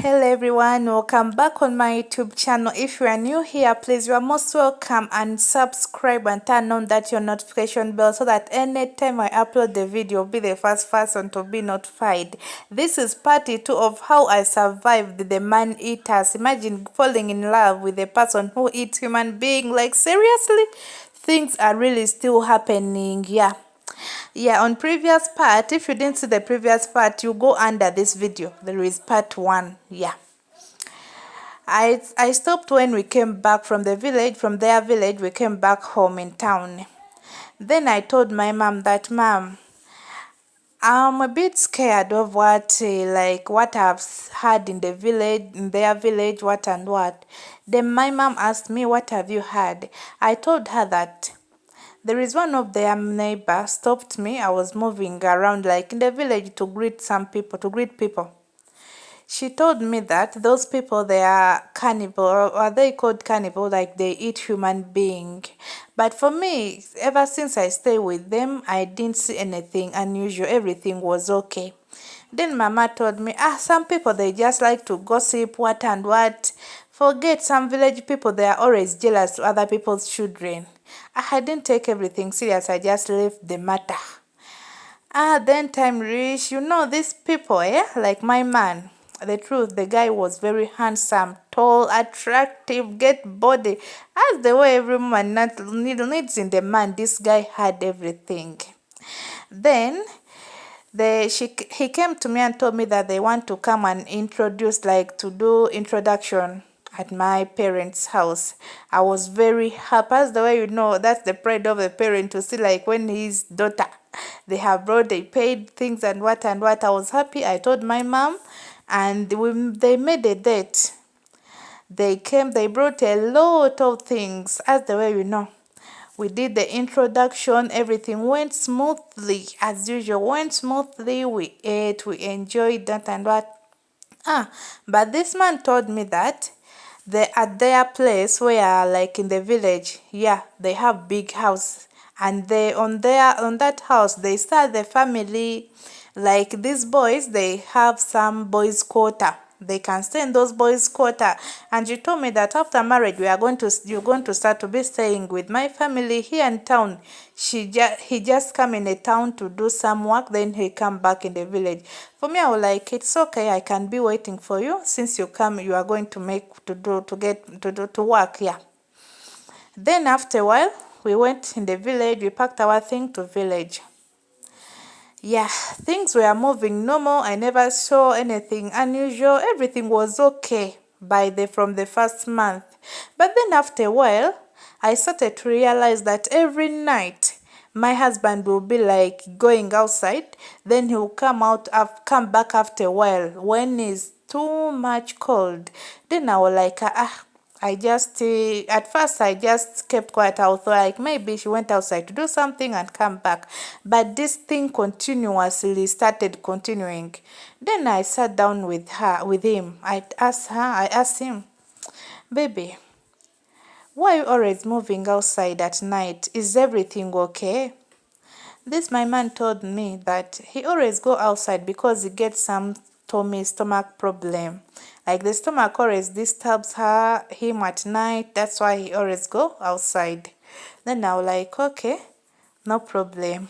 Hello everyone, welcome back on my YouTube channel. If you are new here, please, you are most welcome, and subscribe and turn on that your notification bell so that anytime I upload the video, you'll be the first person to be notified. This is part 2 of how I survived the man-eaters. Imagine falling in love with a person who eats human being. Like, seriously, things are really still happening. Yeah, on previous part, if you didn't see the previous part, you go under this video. There is part 1. I stopped when we came back from the village. From their village, we came back home in town. Then I told my mom that, Mom, I'm a bit scared of what I've heard in the village, in their village, what and what. Then my mom asked me, what have you heard? I told her that there is one of their neighbors stopped me. I was moving around like in the village to greet people. She told me that those people, they are cannibal, or are they called cannibal, like they eat human being. But for me, ever since I stay with them, I didn't see anything unusual. Everything was okay. Then mama told me, some people, they just like to gossip, what and what. Forget some village people, they are always jealous to other people's children. I didn't take everything serious. I just left the matter. Then time reached, these people, like my man. The truth, the guy was very handsome, tall, attractive, get body. As the way every woman needs in the man, this guy had everything. Then he came to me and told me that they want to come and introduce, like to do introduction at my parents' house. I was very happy. As the way that's the pride of the parent to see, like when his daughter, they paid things and what and what. I was happy. I told my mom, and they made a date. They came, they brought a lot of things. As the way we did the introduction, everything went smoothly, as usual, went smoothly. We ate, we enjoyed that and what. But this man told me that at their place, where like in the village, they have big house, and they on that house they start the family. Like these boys, they have some boys' quarter. They can stay in those boys' quarter. And you told me that after marriage, you're going to start to be staying with my family here in town. He just come in a town to do some work, then he come back in the village. For me, I was like, it's okay, I can be waiting for you. Since you come, you are going to work. Then after a while, we went in the village. We packed our thing to village. Things were moving normal. I never saw anything unusual. Everything was okay from the first month. But then after a while, I started to realize that every night my husband will be like going outside, then he'll come back after a while when it's too much cold. Then I was like, at first I just kept quiet. I was like, maybe she went outside to do something and come back. But this thing continuously started continuing. Then I sat down with him. I asked him, baby, why are you always moving outside at night? Is everything okay? This my man told me that he always go outside because he gets some stomach problem. Like the stomach always disturbs him at night. That's why he always go outside. Then I was like, okay, no problem.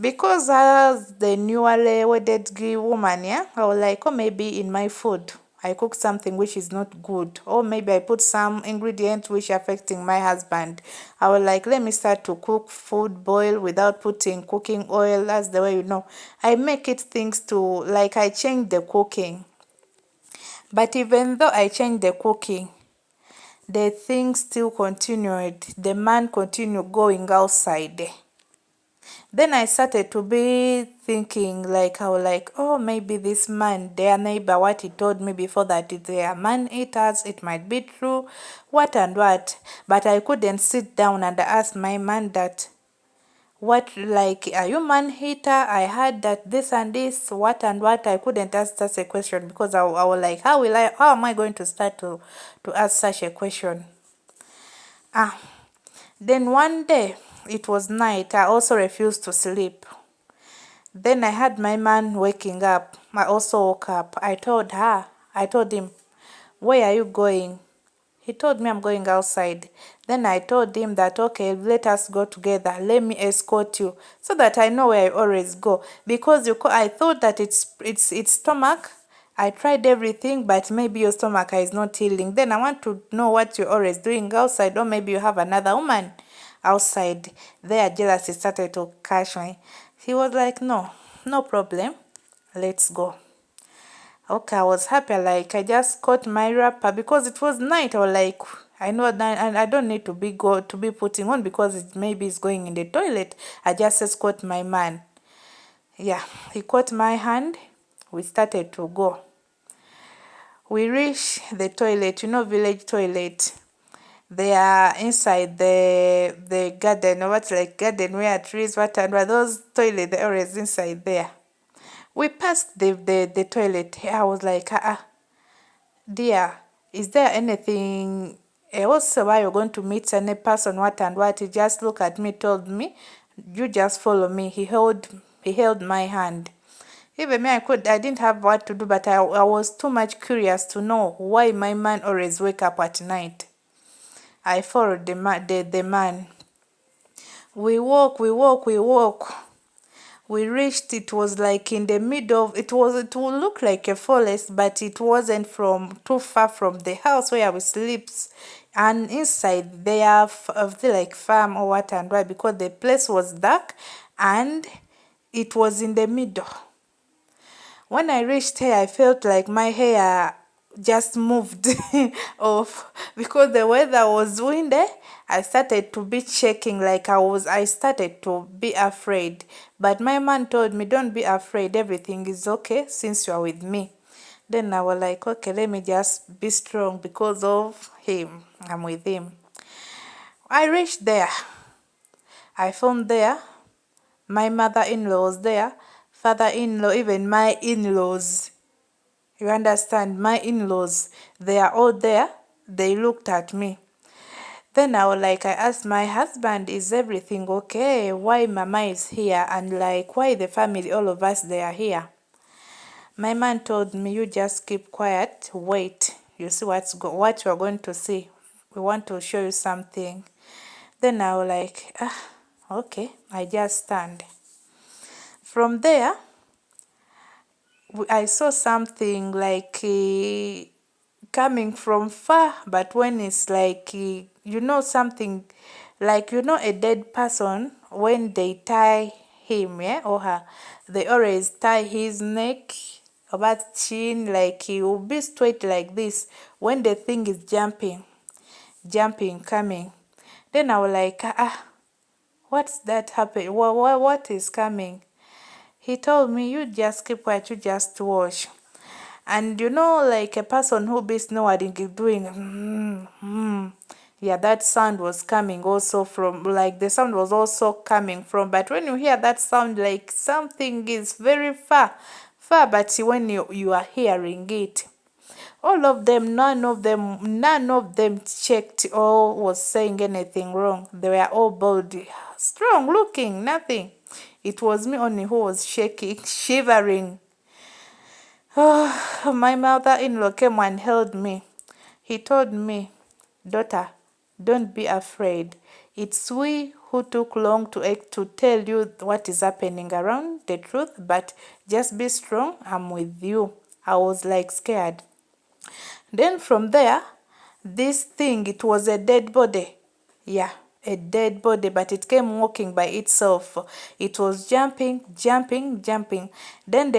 Because as the newly wedded woman, I was like, maybe in my food I cook something which is not good, or maybe I put some ingredients which are affecting my husband. I was like, let me start to cook food, boil without putting cooking oil. That's the way I make it things to, like, I change the cooking. But even though I changed the cooking, the thing still continued. The man continued going outside. Then I started to be thinking, like, I was like, oh, maybe this man, their neighbor, what he told me before, that they are man-eaters, it might be true, what and what. But I couldn't sit down and ask my man that, what, like, are you man-eater? I heard that this and this, what and what. I couldn't ask such a question because I was like, how am I going to start to ask such a question? Then one day, it was night. I also refused to sleep. Then I had my man waking up. I also woke up. I told her, I told him, where are you going? He told me I'm going outside. Then I told him that, okay, let us go together. Let me escort you so that I know where I always go. Because I thought that it's stomach. I tried everything, but maybe your stomach is not healing. Then I want to know what you're always doing outside, or maybe you have another woman outside. There, jealousy started to catch me. He was like, no, no problem. Let's go. Okay, I was happy. Like, I just caught my wrapper because it was night. I was like, I know that, and I don't need to be putting on because it maybe is going in the toilet. I just escort my man. Yeah, he caught my hand. We started to go. We reached the toilet, village toilet. They are inside the garden, or what's like garden where trees, what and where those toilet, they always inside there. We passed the toilet. I was like, dear, is there anything else why you're going to meet any person, what and what? He just looked at me, told me, you just follow me. He held my hand. Even me, I didn't have what to do, but I was too much curious to know why my man always wake up at night. I followed the man. We walk. We reached, it was like in the middle of, it would look like a forest, but it wasn't from too far from the house where we sleeps. And inside there, like farm or what and why, because the place was dark and it was in the middle. When I reached here, I felt like my hair just moved off because the weather was windy. I started to be shaking, like I started to be afraid. But my man told me, don't be afraid, everything is okay since you are with me. Then I was like, okay, let me just be strong because of him. I'm with him. I reached there. I found there. My mother-in-law was there. Father-in-law, even my in-laws. You understand? My in-laws, they are all there. They looked at me. Then I asked my husband, is everything okay? Why mama is here? And like, why the family, all of us, they are here? My man told me, you just keep quiet, wait. You see what you are going to see. We want to show you something. Then I was like, okay. I just stand. From there, I saw something like coming from far, but when it's like, something like, a dead person, when they tie him, yeah, or her, they always tie his neck about chin, like he will be straight like this when the thing is jumping, coming. Then I was like, what's that happening? What is coming? He told me, you just keep quiet, you just watch. And like a person who be snoring, doing, yeah, that sound was coming also from, like the sound was also coming from, but when you hear that sound, like something is very far, but when you are hearing it, all of them, none of them checked or was saying anything wrong. They were all bold, strong looking, nothing. It was me only who was shaking, shivering. Oh, my mother-in-law came and held me. He told me, daughter, don't be afraid. It's we who took long to tell you what is happening around, the truth, but just be strong. I'm with you. I was like scared. Then from there, this thing, it was a dead body. Yeah, a dead body, but it came walking by itself. It was jumping. Then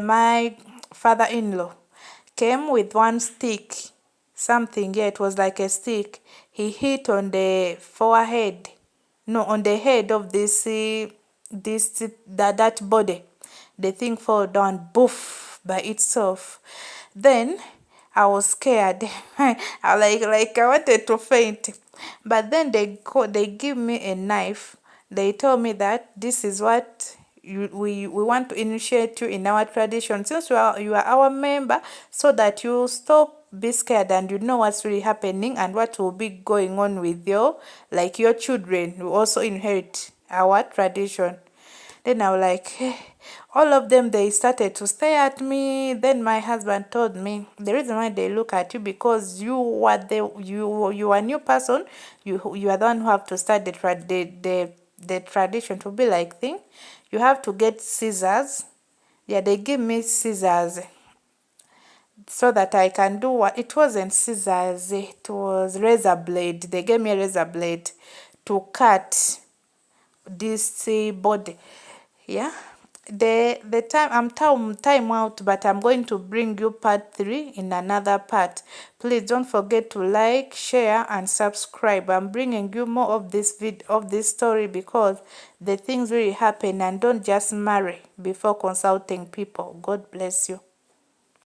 my father-in-law came with one stick, something, yeah, it was like a stick. He hit on the forehead, no, on the head of that body. The thing fell down, boof, by itself. Then I was scared. I I wanted to faint. But then they give me a knife. They told me that this is what we want to initiate you in our tradition, since you are our member, so that you stop be scared and you know what's really happening and what will be going on with your children who also inherit our tradition. Then I was like, hey. All of them, they started to stare at me. Then my husband told me the reason why they look at you because you are a new person. You are the one who have to start the tradition to be like thing. You have to get scissors. Yeah, they give me scissors so that I can do what it wasn't scissors, it was razor blade. They gave me a razor blade to cut this body. Yeah, the time out, but I'm going to bring you part 3 in another part. Please don't forget to like, share and subscribe. I'm bringing you more of this story because the things really happen, and don't just marry before consulting people. God bless you.